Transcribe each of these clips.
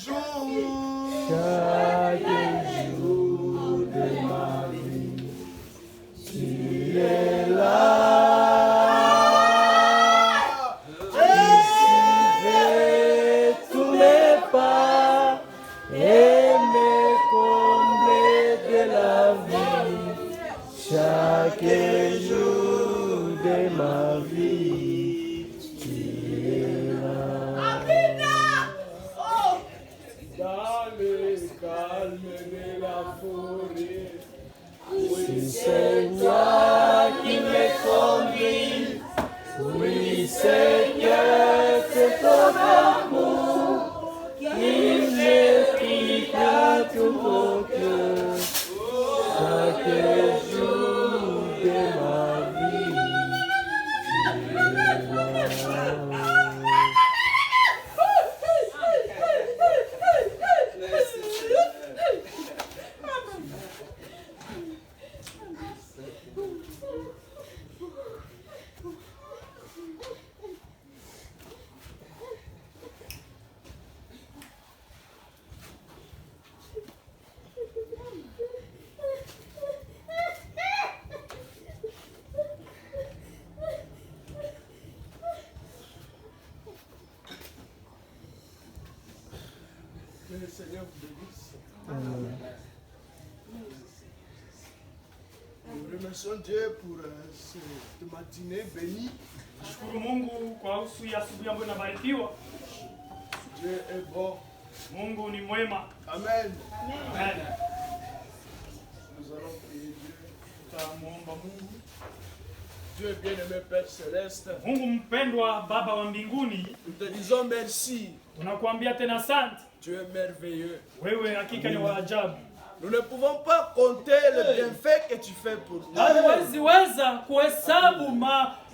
jour de ma vie, tu es là. Tu suivais tous mes pas et me comblais de la vie. Chaque jour de ma vie, tu es là. Dans le calme de la forêt, oui, Seigneur qui me conduit. Oui, Seigneur, c'est ton amour qui m'explique à tout mon cœur. Chaque jour de ma vie, tu es là. Que le Seigneur vous bénisse. Nous remercions Dieu pour cette matinée bénie. Nashukuru Mungu kwa asubuhi ambayo inabarikiwa. Dieu est bon. Mungu ni mwema. Amen. Amen. Nous allons prier Dieu. Tutamuomba Mungu. Dieu bien-aimé Père Céleste. Mungu mpendwa Baba wa mbinguni, Nous te disons merci. tunakuambia tena asante. Tu es merveilleux. Wewe hakika ni wa ajabu. Nous ne pouvons pas compter le bienfait que tu fais pour nous. Hatuwezi weza kuhesabu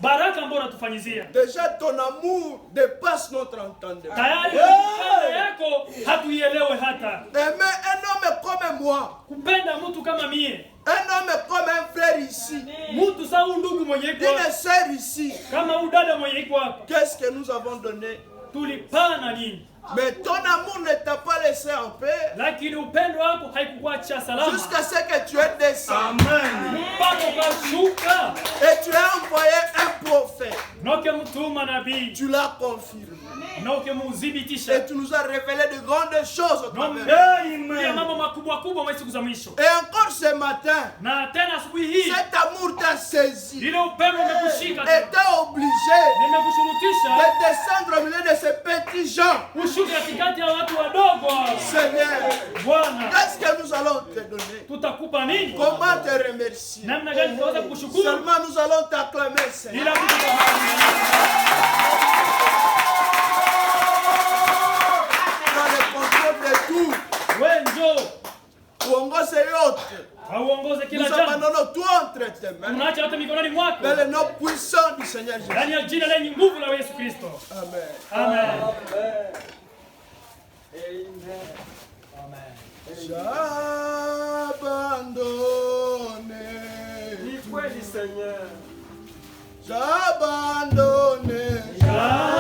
baraka ambayo unatufanyizia. Déjà ton amour dépasse notre entendement. Tayari upendo yako hatuielewe hata. Aimer un homme comme moi. Kupenda mtu kama mie. Un homme comme un frère ici. Mtu sawa ndugu mwenye iko. Une sœur ici. Kama udada mwenye iko hapa. Qu'est-ce que nous avons donné? Tulipana nini? Mais ton amour ne t'a pas laissé en paix. Lakini upendo wako haikukuacha salama. Jusqu'à ce que tu aies descendu. Amen. Mpaka ukashuka. Et tu as envoyé un prophète. Noke mtuma nabii. Tu l'as confirmé. Noke muzibitisha. Et tu nous as révélé de grandes choses au travers. Amen. Mambo makubwa kubwa mwa siku za mwisho. Et encore ce matin. Na tena asubuhi hii. Cet amour t'a saisi. Ile upendo umekushika. Et t'a obligé. Nimekushurutisha. De descendre au milieu de ces petits gens. Ushuke katikati ya watu wadogo. Seigneur. Bwana. Qu'est-ce que nous allons te donner? Tutakupa nini? Comment te remercier? Namna gani tunaweza kukushukuru? Seulement nous allons t'acclamer, Seigneur. Ila kukupa. Dans le contrôle de tout. Wenjo. Uongoze yote. Auongoze kila Nous jambo. abandonnons tout entre tes mains. Tunaacha yote mikononi mwako. Dans le nom puissant du Seigneur Jésus. Ndani ya jina lenye nguvu la Yesu Kristo. Amen. Amen. J'abandonne. Ni kweli Seigneur. J'abandonne. Hallelujah.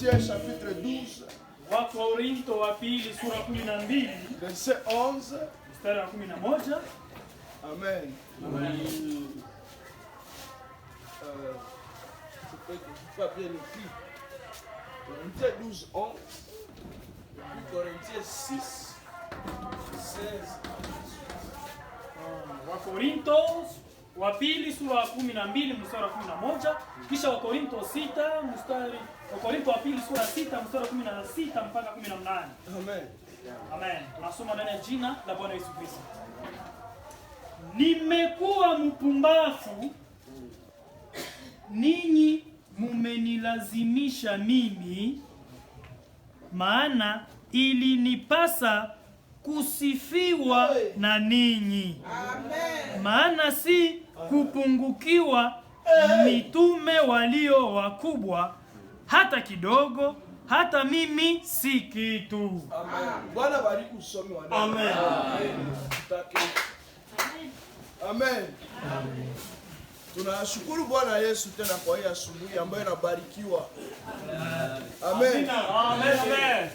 Corinthiens chapitre 12, Wakorintho wa pili sura 12 verset 11. mstari wa 11. Amen. Amen. C'est pas bien écrit. Corinthiens 12, 11. Et puis Corinthiens 6, 16. Wakorintho wa pili sura 12 mstari wa 11, kisha Wakorintho 6 mstari Wakorintho wa pili sura 6 mstari wa 16 mpaka 18. Amen. Amen. Tunasoma ndani ya jina la Bwana Yesu Kristo. Nimekuwa mpumbavu, ninyi mumenilazimisha mimi, maana ilinipasa kusifiwa na ninyi. Amen. Maana si kupungukiwa mitume walio wakubwa hata kidogo, hata mimi si kitu. Amen. Bwana bariki usomi wa neno. Amen. Amen. Tunashukuru Bwana Yesu tena kwa hii asubuhi ambayo inabarikiwa. Amen. Amen.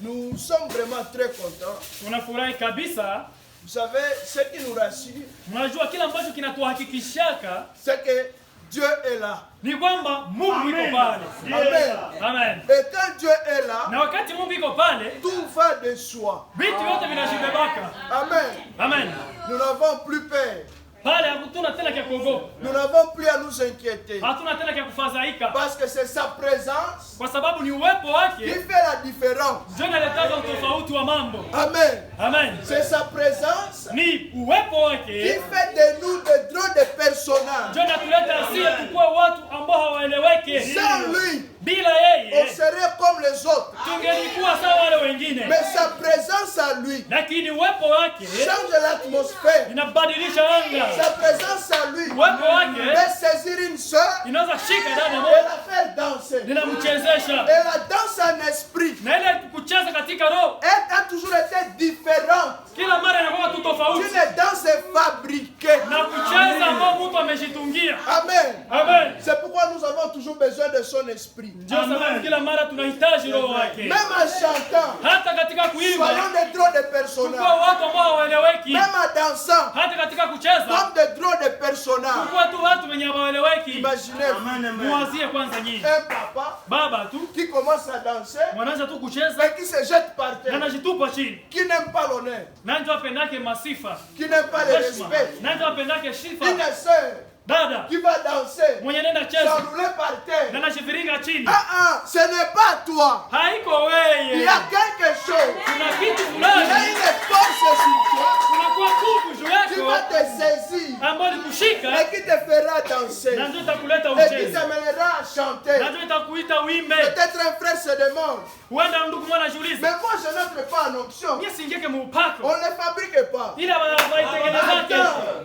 Nous sommes vraiment très contents. Tunafurahi kabisa. Vous savez, ce qui nous rassure, Mnajua kila ambacho kinatuhakikishaka c'est que Dieu est là. ni kwamba Mungu yuko pale. Amen. Amen. Et quand Dieu est là, Na wakati Mungu yuko pale, tout va de soi. vitu vyote vinashibebaka. Amen. Amen. Nous n'avons plus peur. Pale hatuna tena kia kuogopa. Nous n'avons plus à nous inquiéter. Hatuna tena kia kufadhaika. Parce que c'est sa présence Kwa sababu ni uwepo qui wake fait la différence. ndio inaleta utofauti wa mambo. Amen. Amen. C'est sa présence Ni uwepo qui wake fait de nous des drôles de personnages. ndio inatuleta sisi tukue watu ambao hawaeleweke. Sans lui, Bila on yeye serait comme les autres. tungelikuwa sawa wale wengine. Mais sa présence à lui Lakini uwepo wake change l'atmosphère. inabadilisha anga. Sa présence à lui Uwepo wake peut saisir une sœur inaweza shika ndani ya et moyo, la faire danser. linamchezesha. Et la danse en esprit Na ile kucheza katika roho elle a toujours été différente kila mara inakuwa tu tofauti d'une danse fabriquée. na kucheza ambao mtu amejitungia. Amen. Amen. C'est pourquoi nous avons toujours besoin de son esprit. Ndio sababu kila mara tunahitaji roho wake. Même en chantant, Hata katika kuimba soyons des drôles de kwa personnages. watu ambao hawaeleweki. Même en dansant, Hata katika kucheza comme des drôles de personnages. kwa tu watu wenye hawaeleweki. Imaginez Muwazie kwanza nyinyi. un papa Baba tu qui commence à danser mwanaanza tu kucheza et qui se jette par na terre, anajitupa chini. qui n'aime pas l'honneur, Na ndio apendake masifa. qui n'aime pas le Heshima. respect. Na ndio apendake sifa. Une sœur Dada qui va danser, mwenye nenda cheza s'enrouler par na terre. anajiviringa chini. Ce n'est pas toi. Haiko Il wewe. y a quelque chose. Kuna kitu Il y a fulani une force sur toi kunakuwa nguvu juu qui va yako te saisir ambayo ikushika et qui te fera danser na ndio itakuleta et qui ucheze t'amènera à na chanter. ndio itakuita uimbe. Peut-être un frère se demande, Huenda ndugu mwana anajiuliza, mais moi je n'entre pas en onction. mimi singeke muupako On ne les fabrique pas. ila waitengenezake.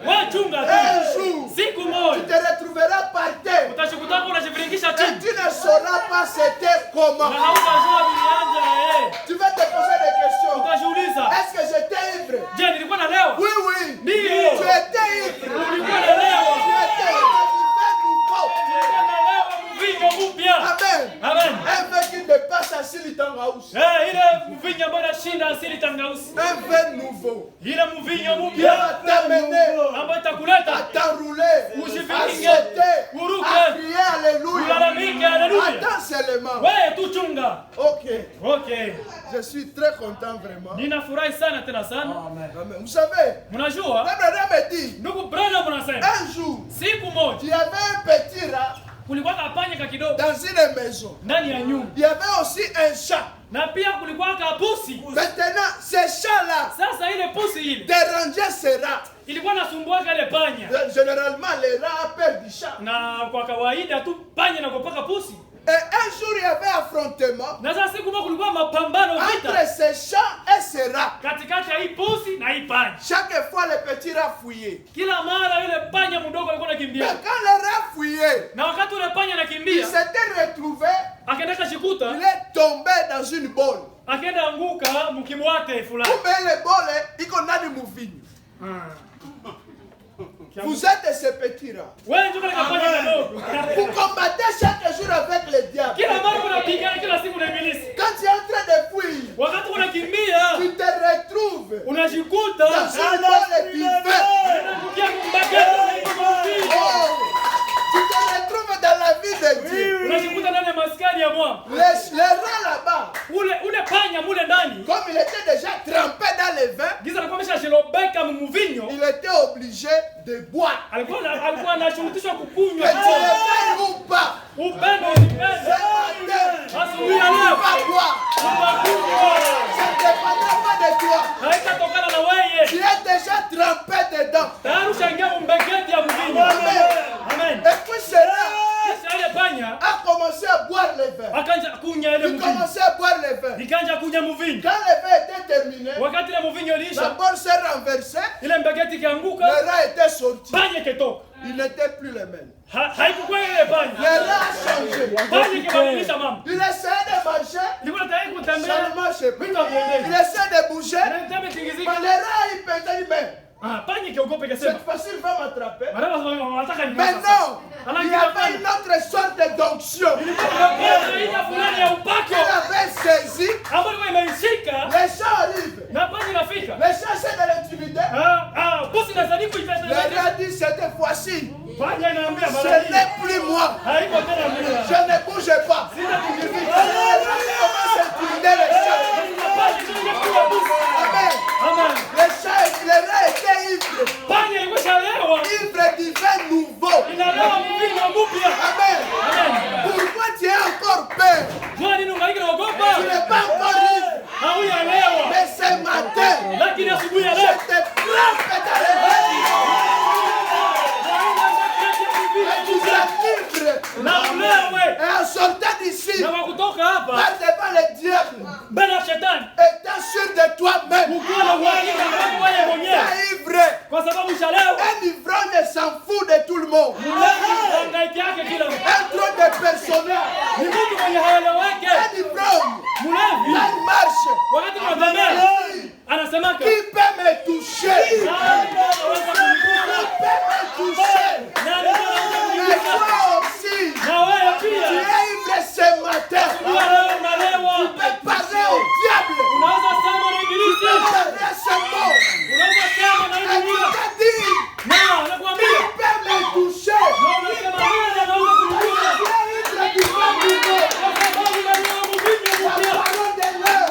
Wewe chunga Un tu, jour, siku tu moja te retrouveras par terre utajikuta unajiviringisha et chini tu ne sauras pas c'était na comment. hautajua vilianja. Tu vas te poser des questions. Utajiuliza, Est-ce que j'étais ivre? je nilikuwa nalewa? Oui, oui. Ndio. Tu étais ivre. Ulikuwa nalewa. Tu étais ivre du vin nouveau. Ulikuwa nalewa mvinyo mpya. Amen. Amen. Un vin qui dépasse à Silitangaus. Ile mvinyo ambayo inashinda asili tangausi. Un vin nouveau. Ile mvinyo Qui va mpya t'amener ambayo à itakuleta t'enrouler, à sauter, à crier Alléluia. kulalamika. Haleluya. Attends seulement. Wewe tu chunga. Ok. Okay. Je suis très content vraiment. Ninafurahi sana tena sana. Amen. Vous savez, Mnajua Abraham me dit, ndugu Branham anasema un jour, siku moja il y avait un petit rat kulikuwa kapanya ka kidogo dans une maison. ndani ya nyumba Il y avait aussi un chat. na pia kulikuwa ka pusi. Maintenant, ce chat-là Sasa ile pusi ile dérangeait ce rat. ilikuwa nasumbuaka ile panya, Généralement, les rats ont peur du chat. na kwa kawaida tu panya nakopaka pusi. Et un jour, il y avait affrontement Na sasa siku moja kulikuwa mapambano entre vita ce chat et ce rat. katikati ya hii pusi na hii panya. Chaque fois, le petit rat fouillait. Kila mara yule panya mdogo alikuwa Mais anakimbia, quand le rat fouillait, na wakati yule panya il anakimbia s'était retrouvé, akaenda kashikuta, il est tombé dans une bolle. akaenda anguka mkimwate fulani. Kumbe ile bolle iko ndani muvinyo. Vous êtes ce petit rat. Wewe ndio kale kapanya kadogo. Vous combattez chaque jour avec le diable. Kila mara unapigana, kila ndani ya mwamba. Les rats là-bas, Ule panya mule ndani. comme il était déjà trempé dans le vin, Giza alikuwa ameshashilobeka mvinyo. il était obligé de boire. Alikuwa anashurutishwa Que kukunywa. tu le veuilles ou pas, Upendo usipende. Asubuhi ya tu leo. vas boire. Utakunywa. Ça ne dépendra pas de toi. Haitatokana na wewe. Tu es déjà trempé dedans. Tayari ushaingia mbegeti ya mvinyo. Amen. Et puis cela Kisha ile panya a commencé à boire le vin. akaanza kunywa ile Il mvinyo. commençait à boire le vin. Ikaanza kunywa mvinyo. Quand le vin était terminé, Wakati ile mvinyo la ilisha, bolle s'est renversée, ile mbegeti le ikaanguka, rat était sorti. panya ikatoka. Il n'était plus le même. Haikuwa ile Le panya. rat a changé. Panya ikabadilisha mambo. Il essayait de marcher, Ilikuwa tayari ça kutembea. ne marchait plus. Vitu haviendeki. Il essayait de bouger, Anatembea mais tingizika. le rat il pétait, mais Panya ikiogopa ikasema. cette fois-ci il va m'attraper. Wanataka wanataka ni Mais non, il y avait une autre sorte d'onction. aina fulani ya upako Il avait saisi, ambayo ilikuwa imeishika les chats arrivent. na panya inafika. Les chats essaient de l'intimider. Bosi nazani Le kuitazama. rat dit cette fois-ci, Panya inaambia ce mara hii. n'est plus moi. Haiko tena mimi. Je ne bouge pas. Sitatingizika. Le rat commence à intimider les chats. Panya ilikuwa busi. Amen. Amen. Les rats étaient ivres. Panya ilikuwa shalewa. Ivres du vin nouveau. Inalewa mvinyo mpya. Amen. Amen. Pourquoi tu as encore peur? Jua nini ungaika naogopa? Tu n'es pas encore ivre. Hauyalewa. Mais ce matin, Lakini asubuhi ya je leo te frappe dans les et tu es ivre. na ulewe Et en sortant d'ici, na wakutoka hapa pas devant le diable, mbele ya shetani étant sûr de toi-même, ukiwa na uhakika kwamba wewe tu mwenyewe es ivre. kwa sababu shalewa. Un ivrogne s'en fout de tout le monde. Mlevi hangaiki yake kila mtu. Un trop de personnel. Ni mtu mwenye haeleweke. Un ivrogne, Mlevi quand il marche, wakati unatembea anasemaka qui peut me toucher? nani anaweza kunigusa? Qui peut me toucher? Nani anaweza Et kunigusa? toi aussi, Na wewe tu pia es ivre ce matin. ukiwa leo unalewa, Tu peux parler au diable. unaweza sema na Tu ibilisi, peux parler à ce mot. unaweza sema na Et tu ibilisi. te dis, Na qui nakwambia peut me toucher? na unasema nani anaweza kunigusa? Tu es ivre du vin nouveau. Kwa sababu unalewa mvinyo La mpya. parole de l'heure.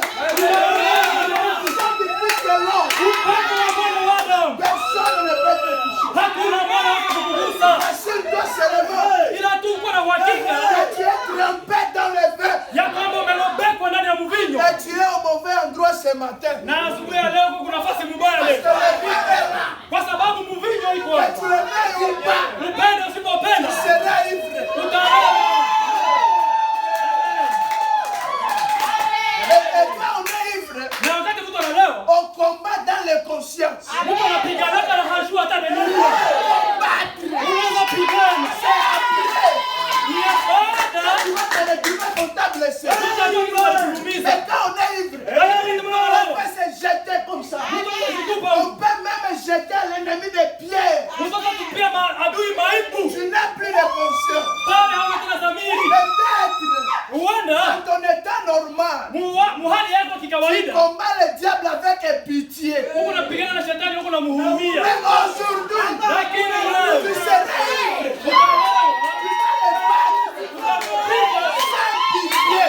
Nous sommes du fils de l'homme. Upendo wa Bwana wa Adamu. Personne ne peut te toucher. Hakuna mwana wa kukugusa. Assure-toi seulement Ila tu uko na uhakika que tu es trempé dans le vin. ya kwamba umelobekwa ndani ya mvinyo. Et tu es au mauvais endroit ce matin. Na asubuhi ya leo kuna nafasi mbaya Parce que leo. le vin est là. Kwa sababu mvinyo iko Que hapa. tu le veuilles ou pas, Upendo usipopenda tu seras ivre. utaona. Et quand on est ivre, Na wakati mtu analewa, on combat dans les consciences. mtu anapiganaka na hajua hata ni nini. Unaweza pigana. Ni baada Tu vas te retrouver pour ta blesser. utajua kile kinakuumiza. Et quand on est ivre, Lakini on mtu peut se jeter comme ça. anajikupa. On peut même jeter à l'ennemi des pierres. Mtu anatupia adui maibu. Tu n'as plus de conscience. Pale hauna tena dhamiri. Peut-être, Huenda dans ton état normal, muhali yako tu kikawaida combats le diable avec pitié. huko unapigana na shetani, huko unamhurumia. Mais aujourd'hui, Lakini tu leo seras ivre. Tu vas le battre sans pitié.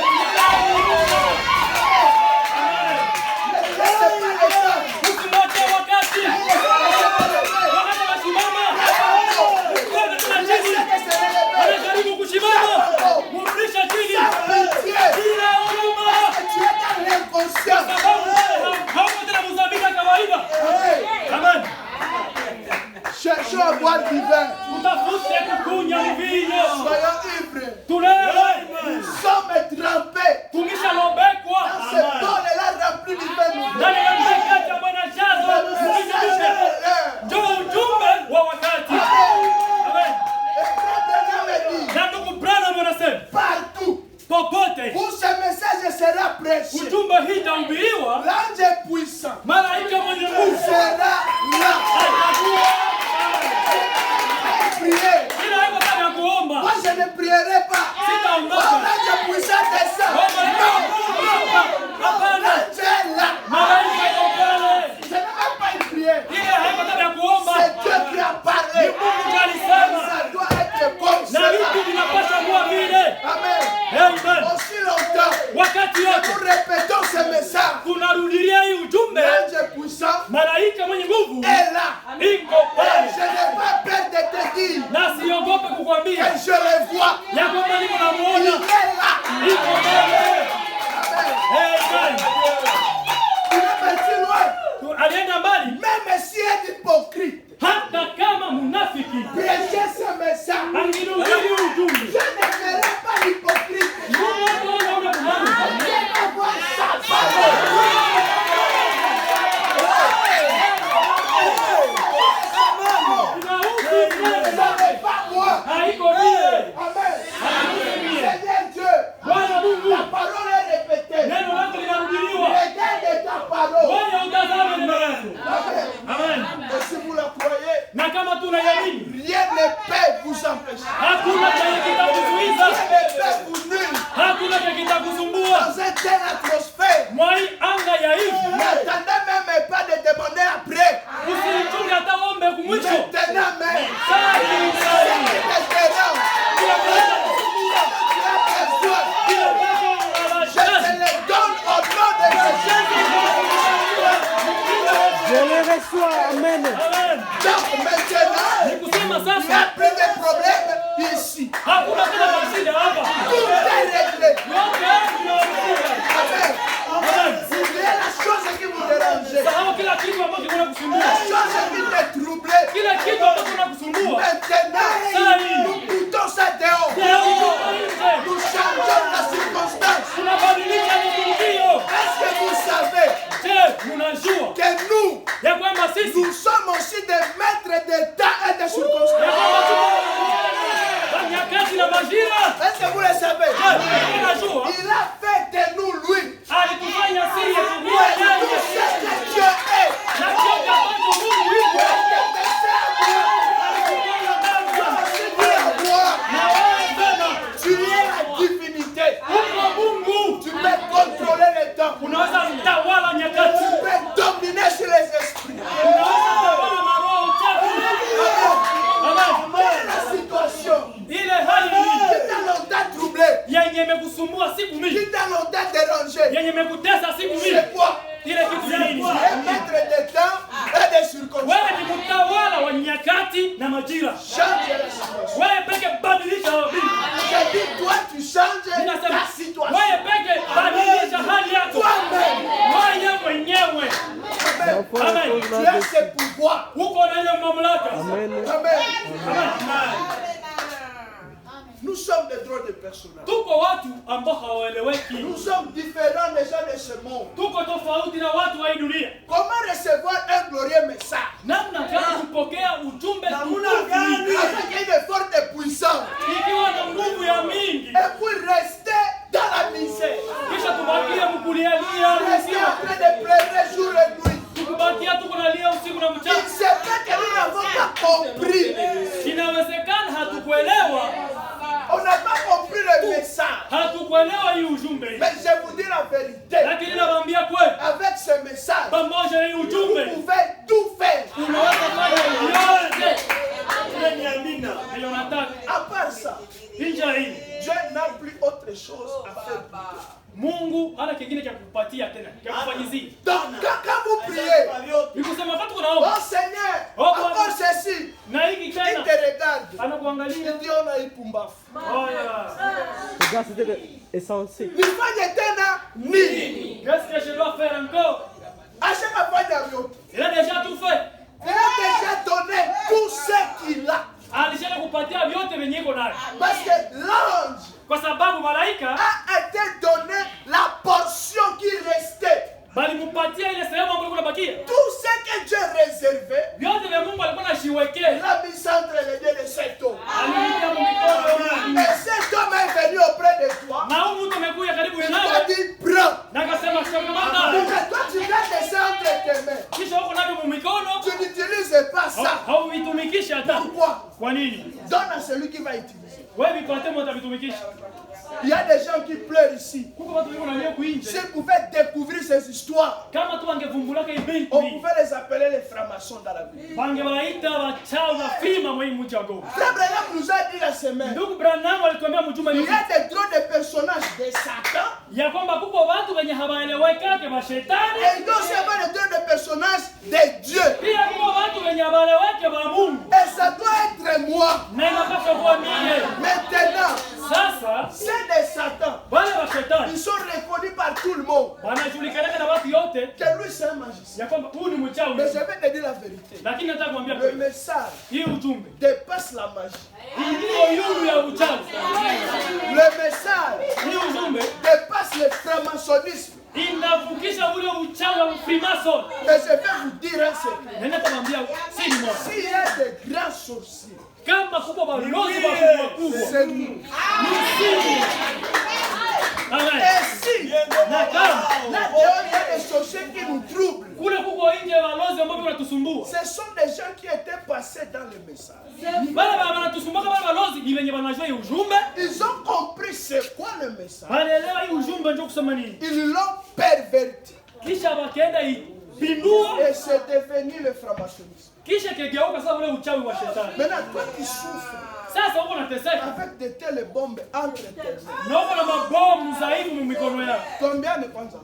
Ne laisse pas les gens. usimwache wakati wasimama kwenda tena chini, anajaribu kusimama, mrudisha chini bila huruma, Tu es dans l'inconscient. sababu hauko tena mzabika kawaida. Amen. Cherchons à boire du vin. Utafute kukunya mvinyo. Soyons ivres. Tulewe. Nous sommes trempés. Tumeshalobekwa Ce bol-là rempli du vin nouveau. ndani ya mkakati ambao inajaza Le message mvinyo. de l'heure. Ndio ujumbe wa wakati. Amen. Et Frère Branham dit, Na ndugu Branham anasema partout popote où ce message sera prêché, ujumbe hii itahubiriwa, l'ange puissant malaika mwenye nguvu sera là. atakuwa Priez. ila haiko kama ya kuomba. Moi, je ne prierai pas. Sitaondoka. Oh, l'ange puissant descend. Hapana. L'ange est là. Malaika yuko pale. Je n'ai même pas une prière. Ile haiko kama ya kuomba. C'est Dieu qui a parlé. Mungu ndiye alisema. Ça doit être comme Na cela. vitu vinapaswa kuwa vile. Amen. Amen. Reçois, amen. Amen. Donc maintenant, Ni kusema il n'y a sasa plus de problème ici. hakuna tena mashida hapa. Tout est réglé. Yote tunaona. Amen. Amen. Oubliez la chose qui vous dérangeait. Sahau kila kitu ambacho kinakusumbua. La chose qui te troublait. Kila kitu ambacho kinakusumbua. Maintenant, nous quittons ça dehors. Nous changeons la circonstance. Tunabadilisha matukio. Est-ce que vous savez Je, mnajua que nous, ya kwamba sisi nous sommes aussi des maîtres de temps et de circonstances? nyakati na majira. Est-ce que vous le savez? Unajua Il a fait de nous lui. alitufanya sisi kujua Tout yeye ce que Dieu est. na choka ambacho Mungu yuko na wewe tena Tu es la divinité. uko Mungu. Tu peux contrôler le temps. Unaweza kutawala nyakati. Tu peux dominer sur les esprits. Unaweza kutawala maroho chafu. Amen. Quelle est la situation Ile hali qui t'a longtemps troublé, yenye imekusumbua siku mingi, qui t'a longtemps dérangé? yenye imekutesa siku mingi, C'est quoi? ile kitu ni nini? Tu es maître de temps et de circonstances. Wewe ni mtawala wa nyakati na majira. Change la situation. Wewe peke badilisha hali. Je dis, toi, tu changes Ninasema ta situation. wewe peke badilisha hali yako. Toi-même. Wewe mwenyewe. Amen. Tu as ce pouvoir. Uko na ile mamlaka. Amen. Amen. Amen. Nous sommes des drôles de personnages. Tuko watu ambao hawaeleweki. Nous sommes différents des gens de ce monde. Tuko tofauti na watu wa hii dunia. Comment recevoir un glorieux message? Namna gani kupokea ujumbe Avec une forte puissance. ikiwa na nguvu ya mingi, Et puis rester dans la misère. kisha tubakie mkulialia Rester en train de pleurer jour et nuit. tukubakia tuko nalia usiku na Il mchana. se fait que nous n'avons pas compris. Inawezekana hatukuelewa, On n'a pas compris le message. hatukuelewa hii ujumbe, Mais je vous dis la vérité. lakini nawaambia kweli, Avec ce message, pamoja na hii vous ujumbe pouvez tout faire. unaweza fanya yote ndio unataka. À part ça, Nje ya hii Dieu n'a plus autre chose à faire. Mungu hana kingine cha kukupatia tena, cha kufanyizia. Donc, quand vous priez, Ni kusema wakati tunaomba oh Seigneur, Oh, encore ceci, na hiki il tena te regarde. anakuangalia. Il dit, on a eu Pumbafu. Oya. Regarde, c'était essentiel. Nifanye tena nini? Qu'est-ce que je dois faire encore? Ashakafanya vyote. Il a déjà tout fait. Il a déjà donné tout ce qu'il a. Alisha kupatia vyote venye iko nayo. Parce que l'ange Kwa sababu malaika a été donné la portion qui restait. bali mupatia ile sehemu ambayo kuna bakia. Tout ce que Dieu réservait, Vyote vya Mungu alikuwa anashiwekea. il a mis ça entre les deux de cet homme. Aliingia mikono. Et cet homme est venu auprès de toi. Na huyu mtu amekuja karibu Il t'a nawe dit, prends. na akasema shikamata. Mais toi, tu gardes ça entre tes mains. Kisha huko navyo mu mikono. Tu n'utilises pas ça. Hauvitumikisha hata. Pourquoi? Kwa nini? Donne à celui qui va utiliser. Wewe vipate moto vitumikisha. Il y a des gens qui pleurent ici. Kuko watu wiko na leo kuinje. S'ils pouvaient découvrir ces histoires, Kama tu angevumbulaka hii binti. on pouvait les appeler les francs-maçons dans la Bible. Bangewaita wachawi na fima mwe mchago. Frère Branham nous a dit la semaine, Ndugu Branham alituambia mjuma il y leo a des drôles de personnages de Satan ya kwamba kuko watu wenye hawaelewekake mashetani, et il doit aussi avoir des drôles de personnages de Dieu. pia kuko watu wenye hawaeleweke wa Mungu. Et ça doit être moi. Na inapaswa kuwa mie. Maintenant, Sasa c'est de Satan. wale mashetani Ils sont reconnus par tout le monde. wanajulikana na watu yote Que lui, c'est un magicien. ya kwamba huyu ni mchawi. Mais je vais te dire la vérité. Lakini nataka kumwambia Le kweli, message hii ujumbe dépasse la magie. ndio yulu ya uchawi. Le message Hii ujumbe dépasse le franc-maçonnisme. inavukisha ule uchawi wa Freemason. Mais je vais vous dire un secret. Na natamwambia si ni moja. S'il y a des grands sorciers, Kama kuko balozi wakubwa kubwa. c'est nous. Amen. Et si Na kama là-dehors il y a des sorciers qui nous troublent, kule kuko nje balozi ambao wanatusumbua. ce sont des gens qui étaient passés dans le message. Wale wanatusumbua kama balozi ni wenye wanajua hii ujumbe. Ils ont compris c'est quoi le message. Wanaelewa hii ujumbe ndio kusema nini. Ils l'ont perverti. Kisha wakaenda ipindua, Et c'est devenu le franc-maçonnisme. kisha kegeuka sasa ule uchawi wa shetani. Maintenant, toi qui souffres Sasa uko unateseka. avec de telles bombes entre tes mains, Na uko na mabomu dhaifu mu mikono yako. combien ne kwanza?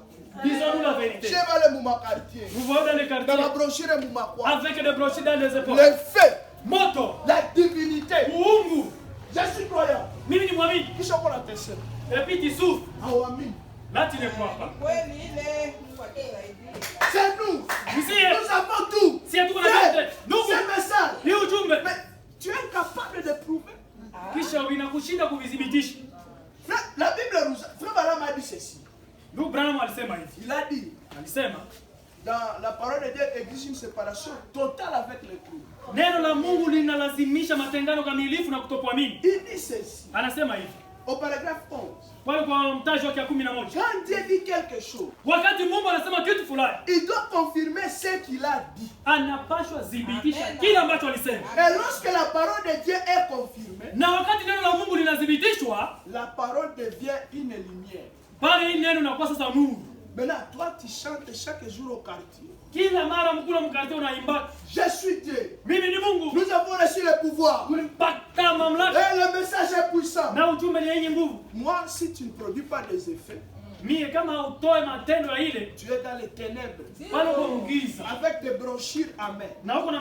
Disons-nous la vérité. J'ai allé mon quartier. Vous voyez dans les Dans la quartiers, brochure et mon quoi. avec des brochures dans les épaules. Les faits, Moto, la divinité. uungu, Je suis croyant. mimi ni mwamini. Qui sont qu'on a testé? Et puis tu souffres. Awami. Là, tu ne crois pas. C'est nous. Ici, Nous avons tout. si tu connais nous, C'est message. ni ujumbe. Mais tu es incapable de prouver. Kisha inakushinda kuvidhibitisha. La Bible nous Frère Branham a dit ceci. Ndugu Branham alisema hivi. Il a dit Alisema, dans la parole de Dieu exige une séparation totale avec les trous. neno la Mungu linalazimisha matengano kamilifu na kutokuamini. Il dit ceci. Anasema hivi. Au paragraphe 11. Pale kwa mtaji wake 11. Quand Dieu dit quelque chose, Wakati Mungu anasema kitu fulani, il doit confirmer ce qu'il a dit. anapashwa dhibitisha kile ambacho alisema. Et lorsque la parole de Dieu est confirmée, Na wakati neno la Mungu linathibitishwa, la parole devient une lumière. pale hii neno inakuwa sasa nuru. Maintenant, toi, tu chantes chaque jour au quartier. Kila mara mkula mkate unaimba, Je suis Dieu. mimi ni Mungu. Nous avons reçu le pouvoir. Mpaka mamlaka Et le message est puissant. na ujumbe ni yenye nguvu. Moi, si tu ne produis pas des effets, Mie kama utoe matendo ya ile, tu es dans les ténèbres. pale uko mgiza. Avec des brochures amères. Na uko na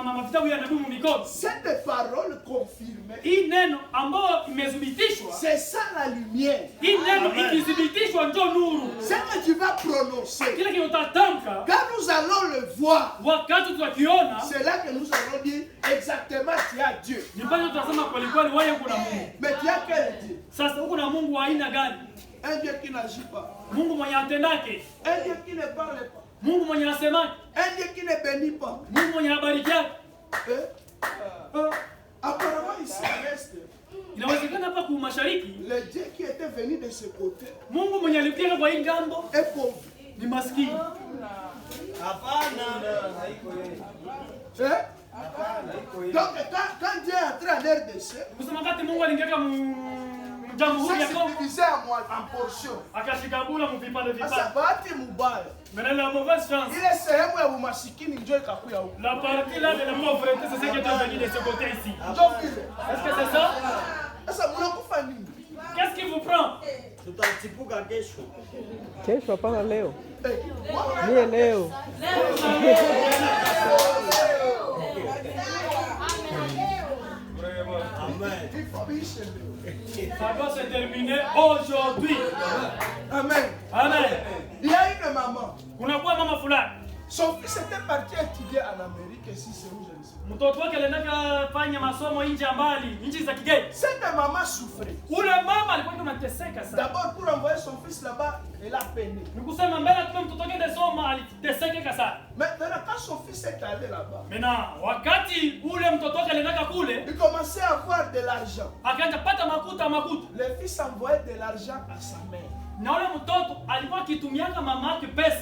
mavitabu ya nabii mikono. Cette parole confirmée, Hii neno ambayo imethibitishwa, c'est ça la lumière. hii neno ikithibitishwa ndio nuru. Ce que tu vas prononcer, Kile kinatamka quand nous allons le voir, wakati tutakiona, c'est là que nous allons dire exactement tu as Dieu. ni pale tutasema kweli kweli wewe uko na Mungu. Mais tu as quel Dieu? Sasa uko na Mungu wa aina gani? Un Dieu qui n'agit pas. Mungu mwenye atendake, Un Dieu qui ne parle pas. Mungu mwenye asemake, Un Dieu qui ne bénit pas. Mungu mwenye habarikiake. Apparemment, ici, reste Inawezekana hapa ku mashariki, le Dieu qui était venu de ce côté Mungu mwenye alipia kwa hii ngambo est pauvre. ni maskini. Hein? Donc, quand Dieu est entré en RDC, Kusema wakati Mungu aliingia Jamhuri ya ça Kongo, s'est divisé en portions. akashikabula mvipande Sasa vipande. bahati mubaya, Mais la mauvaise chance, ile sehemu ya umasikini ndio ikakuya huko. la partie là de la pauvreté, c'est ce qui est venu de ce côté ici. Ndio vile. Est-ce que c'est ça? Sasa mnakufa nini? Qu'est-ce qui vous prend? Tutatipuka kesho. Kesho hapana leo. Mwana- Mie leo. Amen. Il faut biche leo. Ça doit se terminer aujourd'hui. Amen. Amen. Il y a une maman. Kunakuwa mama fulani, Son fils était parti étudier en Amérique, si c'est où je ne sais pas. mtoto wake alienda fanya masomo nje ya mbali, nchi za kigeni. Cette maman souffrait. Ule mama alikuwa anateseka sana. D'abord, pour envoyer son fils là-bas, elle a peiné. Ni kusema mbele tume mtoto wake desoma aliteseka sana. Maintenant, quand son fils est allé là-bas, Mena wakati ule mtoto wake alienda kule, il commençait à avoir de l'argent. akaanza pata makuta. Le fils envoyait de l'argent à sa mère. Na ule mtoto alikuwa akitumiaka mama yake pesa,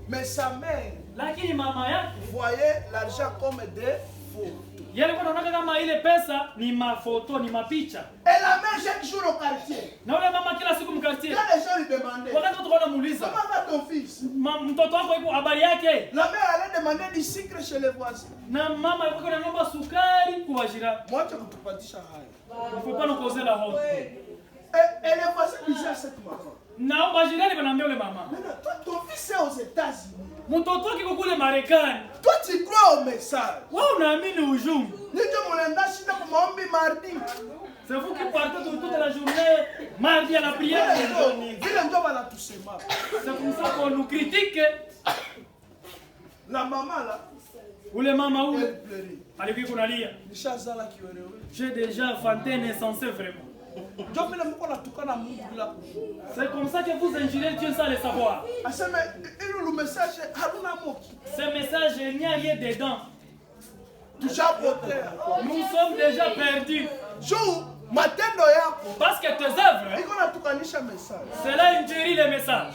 Mais sa mère lakini mama yake voyait l'argent comme des faux. yeye alikuwa anaona kama ile pesa ni mafoto, ni mapicha. Et la mère, chaque jour au quartier, Na ule mama kila siku mkartie, quand les gens lui demandaient, wakati watu wanamuuliza comment va ton fils? mtoto wako iko habari yake, La mère allait demander du sucre chez les voisins. na mama alikuwa anaomba sukari kwa jirani. Moi, tu kutupatisha haya. Il faut pas nous causer la honte. Et les voisins disaient à cette maman, Na majirani wanaambia ule mama, maintenant, toi, ton fils est aux États-Unis. mtoto wake iko kule Marekani, Toi, tu crois au message. wewe unaamini ujumbe. Nito mnaenda shida kwa maombi mardi. C'est vous qui partez toute la journée, mardi à la prière. Vile ndio wanatusema. C'est pour ça qu'on nous critique. La maman là, Ule mama elle ule pleurait. alikuwa kunalia. Nishazala kiwerewe. J'ai déjà fanté insensé vraiment. Ndio vile mko natukana Mungu bila kujua. C'est comme ça que vous injurez Dieu sans le savoir. Aseme ile message haruna moki. Ce message, il n'y a rien dedans. Tushapotea. Nous sommes déjà perdus. Juu matendo yako Parce que tes œuvres, iko natukanisha message. cela injurie le message.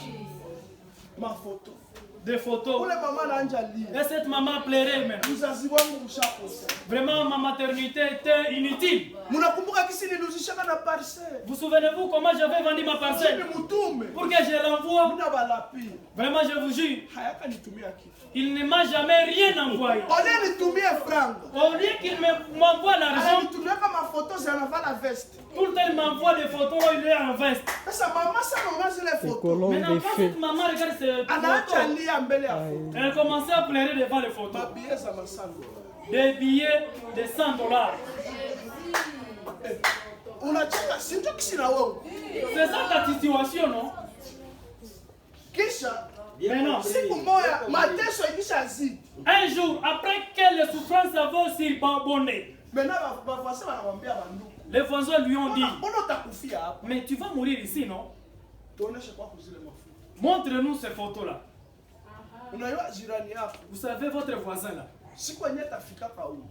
Mafoto. des photos. Ule mama anaanza lia. Et cette maman pleurait maintenant. Mzazi wangu mshakosa. Vraiment, ma maternité était inutile. Mnakumbuka kisi nilizishaka na parcelle. Vous souvenez-vous comment j'avais vendu ma parcelle? Mtume. Pour que je l'envoie? Mna balapi. Vraiment, je vous jure. Hayaka nitumia kitu. Il ne m'a jamais rien envoyé. Ole nitumie franga. Au lieu qu'il m'envoie l'argent, Nitumia kama photo zinavaa la veste. tout le temps il m'envoie des photos, il est en veste. Sasa mama sana unazi les C'est photos. colombe Maintenant, des quand fées. cette maman regarde ces Anaacha photos, lia mbele ya photo. elle commençait à pleurer devant les photos. Mabie za masango. Des billets de $100. Unacheka si ndio kisi na wewe. C'est ça ta situation, non? Kisha Mais non. siku moja mateso ikisha zidi. Un jour, après que les souffrances avaient surabondé, Maintenant bafasi wanamwambia banduku. les voisins lui ont dit, Mbona utakufia hapa? mais tu vas mourir ici, non? Tuoneshe kwa kuzile mafuta. Montre-nous ces photos-là. Unajua jirani yako. Vous savez, votre voisin là, Siku yenyewe tafika pa huko.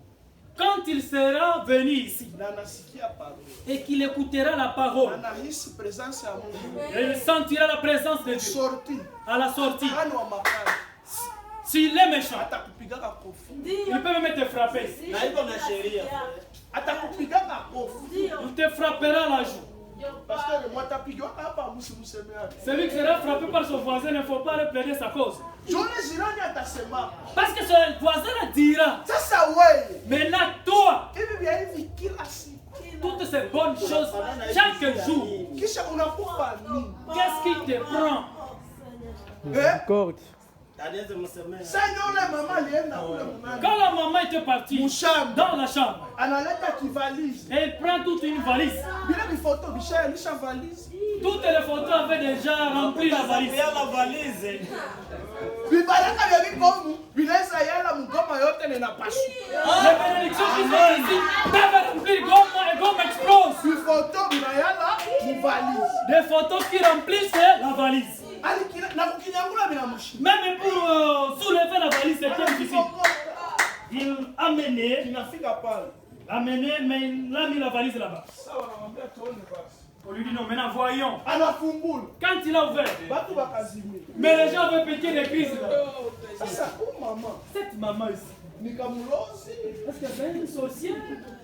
quand il sera venu ici Na anasikia parole. et qu'il écoutera la parole, Anahisi presence ya Mungu. il sentira la présence de Dieu Sorti. à la sortie. Hana wa makali. S'il est méchant, Atakupigaka kofi. il peut même te frapper. Na iko na sheria. Atakupigaka kofi. Il te frappera la joue. Pasteur, moi tapigaka hapa msimusemeane. Celui qui sera frappé par son voisin, il ne faut pas le plaider sa cause. Jone jirani atasema. Parce que son voisin le dira. Sasa wewe. Maintenant, toi, Hivi vya hivi kila siku. toutes ces bonnes choses, chaque jour, Kisha unakufa nini? qu'est-ce qui te prend? Miséricorde. Taniweze msemea. Sasa yule mama alienda kule mnani. Quand la maman était partie Mushamba. dans la chambre, Analeta kivalise. elle prend toute une valise. Bila bifoto bishalisha valise. Toutes les photos avaient déjà rempli la valise. Pia la valise. Bibaraka vya vikomu vinaweza yala mgoma yote ninapaswa. Les bénédictions qui sont ici peuvent remplir gomme et gomme explose. Bifoto binayala muvalise. Des photos qui remplissent la valise. Alikina na kukinyangula binamushi. Même pour soulever la valise, c'était difficile. Il a mené, Inafika pale. mais il a mis la valise là-bas. Sawa namwambia tuone basi. On lui dit non, maintenant voyons. Anafungula. Quand il a ouvert, Batu bakazimia. mais les gens avaient pété les crises là. Sasa mama Cette maman ici, nikamulozi. est-ce que c'est une sorcière?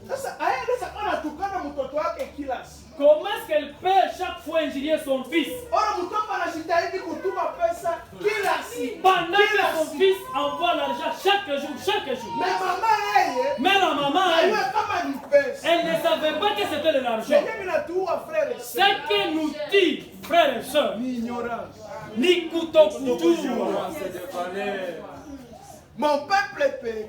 Sasa aendeza anatukana mtoto wake kila siku. Comment est-ce qu'elle peut chaque fois injurier son fils? Ora mtoto anajitahidi kutuma pesa kila siku. Pendant que son fils envoie l'argent chaque jour. Na mama yeye Mais la maman, aiwe kama ni pesa. elle ne savait pas que c'était de l'argent. Yenye minatuua frère et Ce sœur. qui nous tue, frères et sœurs, Ni ignorance. ni kutokutua. Mon peuple périt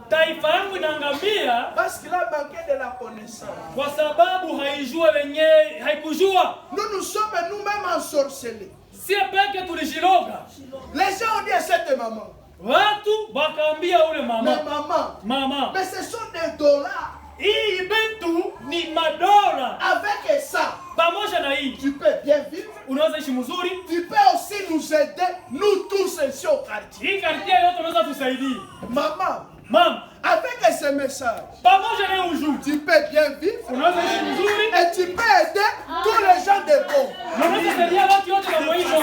Taifa yangu inaangamia parce qu'il a manqué de la connaissance. kwa sababu haikujua. Nous sommes nous-mêmes ensorcelés. Si peke tulishiloga. Les gens ont dit à cette maman, Watu wakaambia ule mais mama, maman, mais ce sont des dollars. hii vitu ni madola. Avec ça, Pamoja na hii tu peux bien vivre. unaweza ishi mzuri. Tu peux aussi nous aider, nous tous ici au quartier. Hii kartia yote unaweza tusaidia. Maman, Mama, avec ce message, pamoja na hii ujumbe tu peux bien vivre unaweza ishi mzuri. et tu peux aider tous les gens de bon. Na unaweza saidia watu wote na mwisho.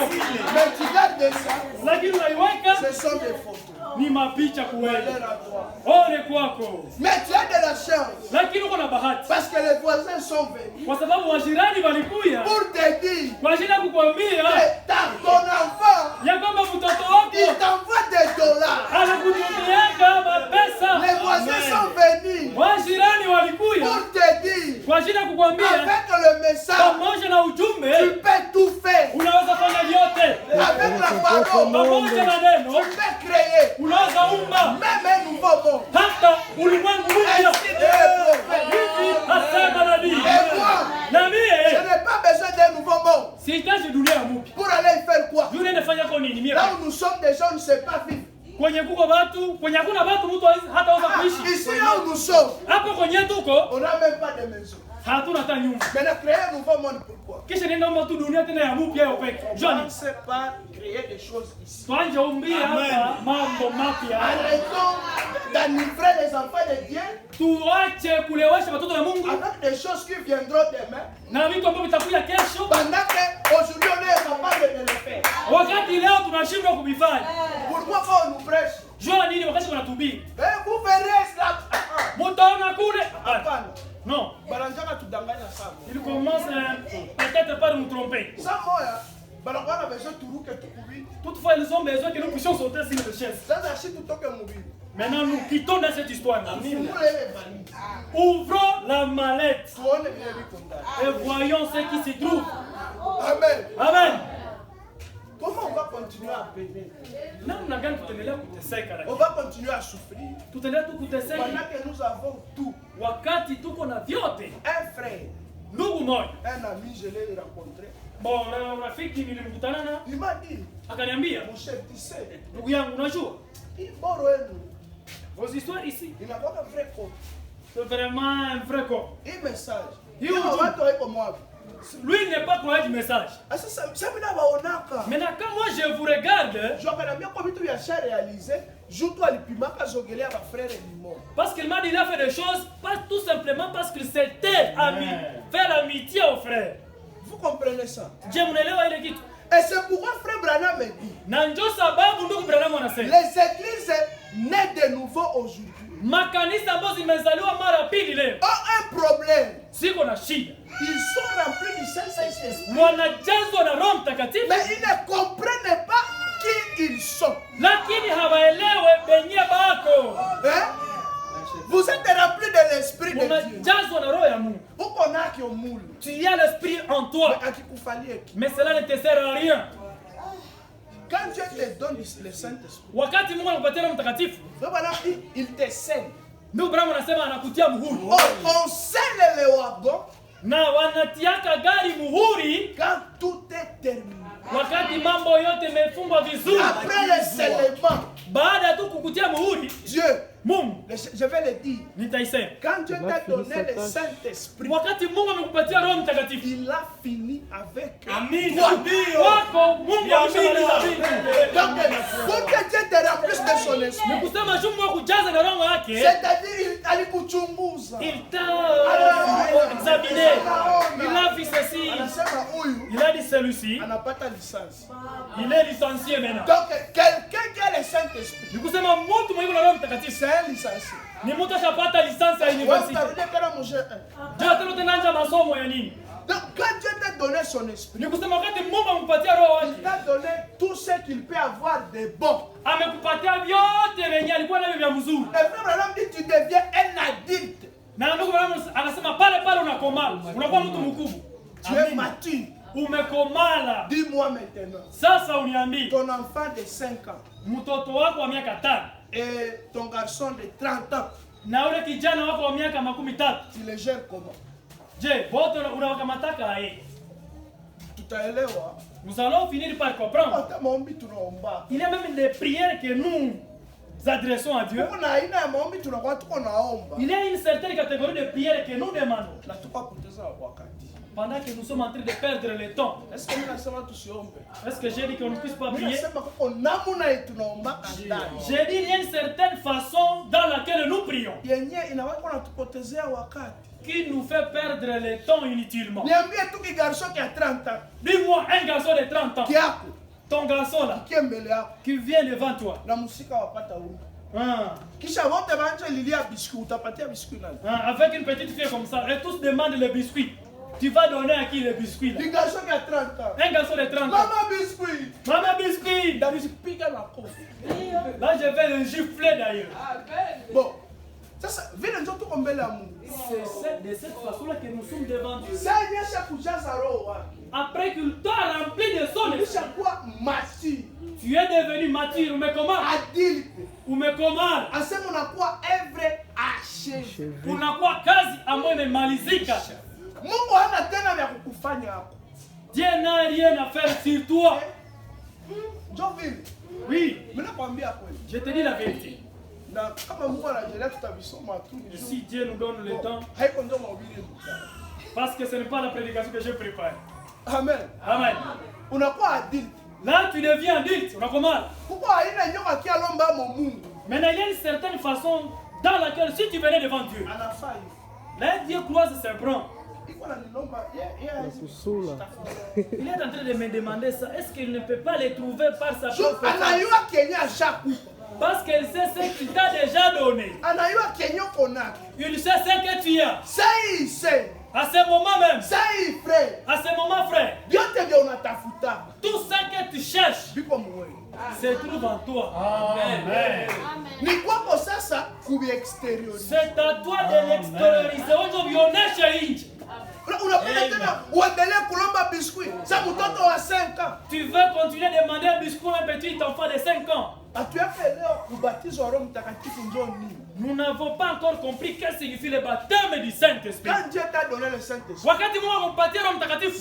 Mais tu gardes ça, Lakini unaiweka ce sont des photos. ni mapicha kuwewe. Malheur à toi. Ole kwako. Mais tu as de la chance Lakini uko na bahati parce que les voisins sont venus kwa sababu wajirani walikuja pour te dire kwa ajili ya kukwambia que ton enfant, ya kwamba mtoto wako il t'envoie des dollars. anakutumiaga mapesa. Les voisins sont venus Wajirani walikuja pour te dire kwa ajili ya kukwambia avec le message, pamoja na ujumbe tu peux tout faire. unaweza fanya vyote. Avec la parole, Pamoja na neno tu peux créer unaweza umba même un nouveau monde. hata ulimwengu mpya. Ainsi dit le prophète. Hivi asema nabii. Et moi, Na je mie n'ai pas besoin d'un nouveau monde. sihitaji dunia ya mpya. Pour aller faire quoi? Yule nafanya kwa nini? Mie Là où nous sommes déjà, on ne sait pas vivre. kwenye kuko watu, kwenye hakuna watu mtu hataweza kuishi. Ici, là où nous sommes, Hapo kwenye tuko on n'a même pas de maison. hatuna hata nyumba. Maintenant, créer un nouveau monde, pourquoi? Kisha nenda umba tu dunia tena ya mpya ya upeke. Johnny, Commencez par créer des choses ici. tuanje umbia hapa mambo mapya. Arrêtons d'enivrer les enfants de Dieu Tuache kulewesha watoto wa Mungu avec des choses qui viendront demain, na vitu ambavyo vitakuja kesho. pendant qu'aujourd'hui on est capable de le faire. Wakati leo wanashindwa kubifanya. Pourquoi quand on nous prêche? Jua nini wakati wanatubiri? Vous verrez cela. Mutaona kule. Hapana. Non. Balanjaka tudanganya sana. Il commence peut-être par nous tromper. Ça moya. Banakuwa na besoin turuke tukubi. Toutefois, ils ont besoin que nous puissions sauter sur les chaises. Sasa si tutoke mubili. Maintenant, nous quittons dans cette histoire. Fungule ile bali. Ouvrons la mallette Tuone vile viko ndani. et voyons ce qui s'y trouve. Amen. Amen. Comment on va continuer à peiner? Namna gani tutaendelea kuteseka On lakini? va continuer à souffrir. Tutaendelea tu kuteseka Pendant que nous avons tout. wakati tuko na vyote. Un frère, Ndugu moja, un ami, je l'ai rencontré. bon, rafiki nilimkutana na Il m'a dit, akaniambia, mon chef, tu sais, ndugu yangu, unajua il boroenu. vos histoires ici, Il n'a pas de vrai compte. c'est vraiment un vrai corps. Un message. Il Il vous dit. va toi comme moi. Lui il n'est pas croyant du message. Ah, ça me l'a baonaka. Maintenant, quand moi je vous regarde, Je vais bien comme tu as réalisé. Joue-toi le piment quand j'ai à ma frère et mon. parce qu'il m'a dit il a fait des choses, pas tout simplement parce qu'il s'était ami, faire l'amitié aux frères. Vous comprenez ça? Je mnaelewa ile kitu. Et c'est pourquoi frère Branham me dit, Na ndio sababu ndugu Branham anasema les églises nées de nouveau aujourd'hui makanisa ambazo zimezaliwa mara pili leo ont un problème. siko na shida, Ils sont remplis du Saint-Esprit. wanajazwa na Roho Mtakatifu, Mais ils ne comprennent pas qui ils sont. lakini hawaelewe benye bako. Hein? Vous êtes remplis de l'Esprit de Dieu. Unajazwa na roho ya Mungu. Vous connaissez au moule. Tu as l'esprit en toi, Mais à qui vous fallait qui? mais cela ne te sert à rien. Quand Dieu te donne le Saint-Esprit, Wakati Mungu anakupatia Roho Mtakatifu, il te scelle. ndugu Branham anasema anakutia muhuri. On scelle le wagon Na wanatiaka gari muhuri quand tout est terminé. wakati mambo yote imefungwa vizuri. Après le scellement, Baada tu kukutia muhuri, Dieu, Mungu je vais le dire, nitaisema, quand Dieu t'a donné le Saint-Esprit, wakati Mungu amekupatia Roho Mtakatifu il a fini avec Amina. toi. wako, Mungu ameshamaliza vitu. Donc, pour que Dieu te remplisse de son esprit, Ni kusema Mungu akujaze na roho yake, c'est-à-dire il alikuchunguza. il t'a examiné, il a vu ceci, Anasema huyu il a dit celui-ci, anapata licence. il est licencié maintenant. Donc, quelqu'un qui a le Saint-Esprit, Ni kusema mtu mwenye na Roho Mtakatifu c'est un licencié. ni mtu ashapata lisansi ya Ouais, university. utarudia kana mon G1. Ndio tena tunaanza masomo ya nini? Donc, quand Dieu t'a donné son esprit, Ni kusema wakati Mungu amempatia roho il yake, t'a donné tout ce qu'il peut avoir de bon. amekupatia vyote venye alikuwa navyo vya mzuri. Le frère Branham dit tu deviens un adulte. Na ndugu Branham anasema pale pale unakomala, unakuwa mtu mkubwa. Tu es mature. Umekomala. Dis-moi maintenant, Sasa uniambie, ton enfant de 5 ans mtoto wako wa miaka 5 et ton garçon de 30 ans, na ule kijana wako wa miaka 30, tu les gères comment? je, wote unawakamataka aye? Tutaelewa. Nous allons finir par comprendre. Hata maombi tunaomba. Il y a même des prières que nous adressons à Dieu. Kuna aina ya maombi tunakuwa tuko naomba. Il y a une certaine catégorie de prières que nous demandons Na tukapoteza wakati. pendant que nous sommes en train de perdre le temps. Est-ce que mimi nasema tusiombe? Est-ce que j'ai dit qu'on ne puisse pas Mimi prier? nasema kwa namna yetu tunaomba ndani. J'ai dit il y a une certaine façon dans laquelle nous prions Yenye inawahi natupotezea wakati. qui nous fait perdre le temps inutilement. Niambie tu ki garçon qui a 30 ans, Dis-moi un garçon de 30 ans, kiako, ton garçon là, kiembele yako, qui vient devant toi. na musika wapata huko. Hein, Kisha wote banje lilia biscuit, utapatia biscuit nani? hein, avec une petite fille comme ça, et tous demandent le biscuit. Tu vas donner à qui le biscuit là? Ni garçon qui a 30 ans. Un garçon de 30 ans. Mama biscuit. Maman biscuit! Ndabipiga na kofi. Là, je vais le gifler d'ailleurs. Bon. Sasa vile ndio tuko mbele ya Mungu. C'est de cette façon-là que nous sommes devant Dieu. Sasa nyesha kujaza roho wake. Après qu'il t'a rempli de son esprit, Kishakuwa mature. tu es devenu mature. Mais comment? Adulte. Umekomaa. Asema unakuwa œuvre achevée. Unakuwa kazi ambayo imemalizika. Mungu hana tena vya kukufanya hapo. Dieu n'a rien à faire sur toi. Ndio vile. Oui, Mimi nakwambia kweli. je te dis la vérité. Na kama Mungu anajelea tutavisoma tu. Si Dieu nous donne le temps, Haiko ndio mahubiri. parce que ce n'est pas la prédication que je prépare. Amen. Amen. Unakuwa adulte. Là, tu deviens adulte. Unakomaa. Kuko aina nyoka kialomba mo Mungu. Maintenant, il y a une certaine façon dans laquelle, si tu venais devant Dieu, Anafaa hivi. là, Dieu croise ses bras. Kusula. Il est en train de me demander ça. Est-ce qu'il ne peut pas les trouver par sa propre force? Anayua Kenya Shaku. Parce qu'il sait ce qu'il t'a déjà donné. Anayua Kenya Konak. Il sait ce que tu as. C'est. À ce moment même. C'est frère. À ce moment, frère. Dieu te dit on a ta fouta. Tout ce que tu cherches se trouve en toi. Amen. Ni quoi pour ça pour extérioriser. C'est à toi de l'extérioriser. Aujourd'hui, on est chez Inch. Tu veux continuer à demander un biscuit à un petit enfant de 5 ans? Nous n'avons pas encore compris ce que signifie le baptême du Saint-Esprit. Quand Dieu t'a donné le Saint-Esprit,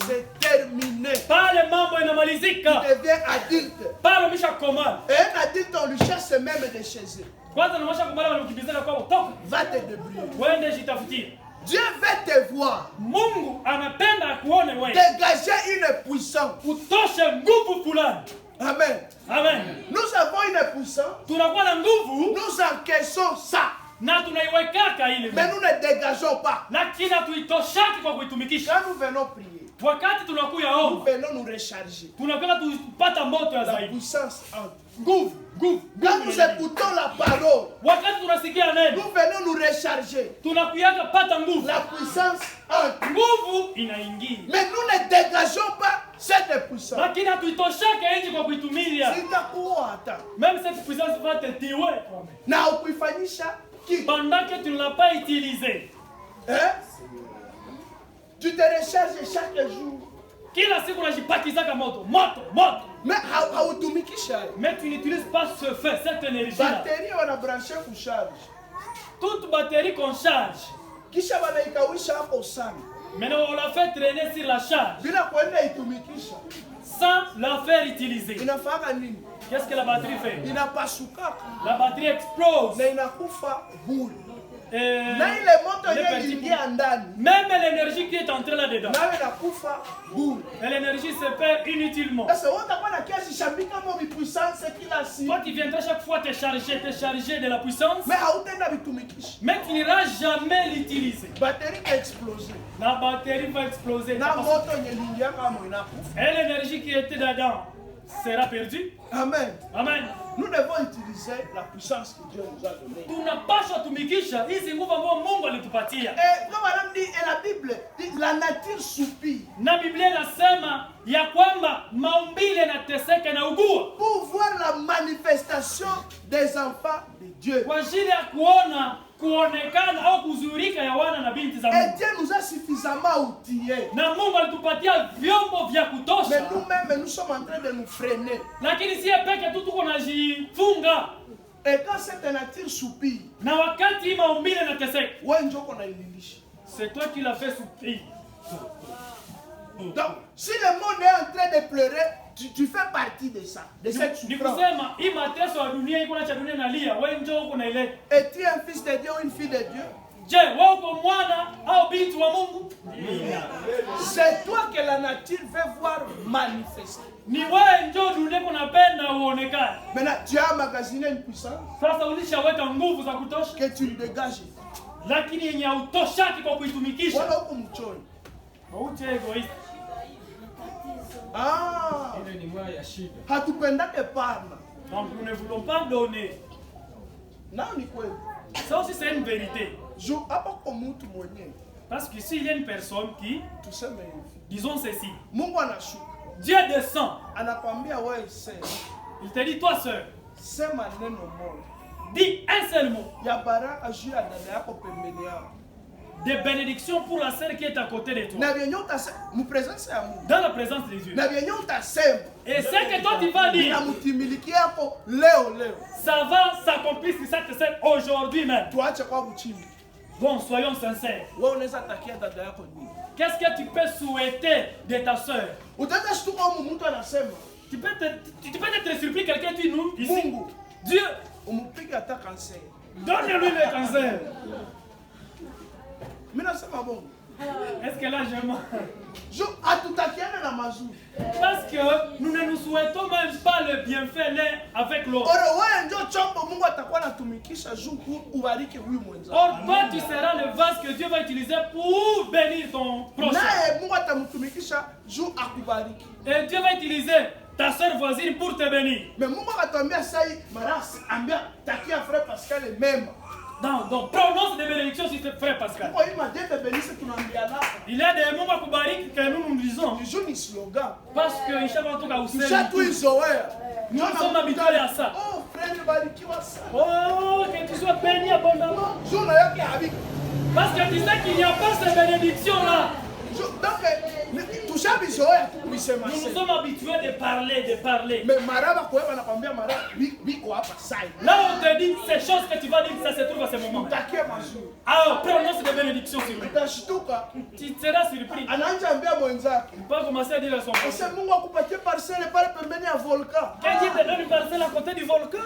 c'est terminé. Par le membre inamalizika. Tu deviens adulte. Par le misha commande. Et un adulte, on lui cherche même des chez eux. Va te débrouiller. Dieu veut te voir. Dégager une puissance. Amen. Amen. Nous avons une puissance. Nous encaissons ça. Mais nous ne dégageons pas. Quand nous venons prier, nous venons nous recharger. La puissance entre. Quand nous écoutons la parole, nous venons nous recharger. La puissance entre. Mais nous ne dégageons pas cette puissance. Même cette puissance va te tuer. Pendant que tu ne l'as pas utilisé. Hein? Tu te recharges chaque jour. Mais tu n'utilises pas ce feu, cette énergie. Batterie, on a branché pour charge. Toute batterie qu'on charge. Maintenant, on l'a fait traîner sur la charge. Sans la faire utiliser. Qu'est-ce que la batterie fait? La batterie explose. Même l'énergie qui est entrée là-dedans. Et l'énergie se perd inutilement. Toi, tu viendras chaque fois te charger de la puissance. Mais tu n'iras jamais l'utiliser. La batterie va exploser. Et l'énergie qui était dedans sera perdue. Amen. Amen. Nous devons utiliser la puissance que Dieu nous a donnée. Tunapaswa tumikisha hizi nguvu ambazo Mungu alitupatia. La Bible dit la nature soupire. Na Biblia inasema ya kwamba maumbile yanateseka na ugua. Pour voir la manifestation des enfants de Dieu. Kwa ajili ya kuonekana au kuzurika ya wana na binti za Mungu. Et Dieu nous a suffisamment outillés. Na Mungu alitupatia vyombo vya kutosha. Mais nous-mêmes, nous sommes en train de nous freiner. Lakini si peke tu tuko najifunga. Et quand cette nature soupire, na wakati maumbile yanateseka, wewe njoo uko naililisha. C'est toi qui l'as fait soupir. Donc, si le monde est en train de pleurer, tu fais partie de ça, de cette souffrance. Et tu es un fils de Dieu ou une fille de Dieu? C'est toi que la nature veut voir manifester. Maintenant, tu as emmagasiné une puissance que tu dégages. Voilà où hatupendake parla. Donc nous ne voulons pas donner. Ça aussi c'est une vérité. Parce qu'ici il y a une personne qui, disons ceci, Dieu descend. Il te dit, toi sœur, dis un seul mot de bénédiction pour la sœur qui est à côté de toi. Dans la présence de Dieu. Et ce que toi tu vas dire, ça va s'accomplir sur cette scène aujourd'hui même. Bon, soyons sincères. Qu'est-ce que tu peux souhaiter de ta sœur? Tu peux être surpris, quelqu'un dit nous ici. Dieu, donne-lui le cancer. Est-ce que là je mens? Parce que nous ne nous souhaitons même pas le bienfait l'un avec l'autre. Or, toi, tu seras le vase que Dieu va utiliser pour bénir ton prochain. Et Dieu va utiliser ta soeur voisine pour te bénir. Donc, prononce des bénédictions sur tes frères Pascal. Il y a des mots que nous disons. Parce que nous sommes habitués à ça. Oh, que tu sois béni abondamment. Parce que tu sais qu'il n'y a pas ces bénédictions-là. Nous nous sommes habitués de parler. Là on te dit ces choses que tu vas dire, ça se trouve à ce moment. Alors prononce des bénédictions sur lui. Tu seras surpris. Il va commencer à dire à son frère. Que Dieu te donne une parcelle à côté du volcan.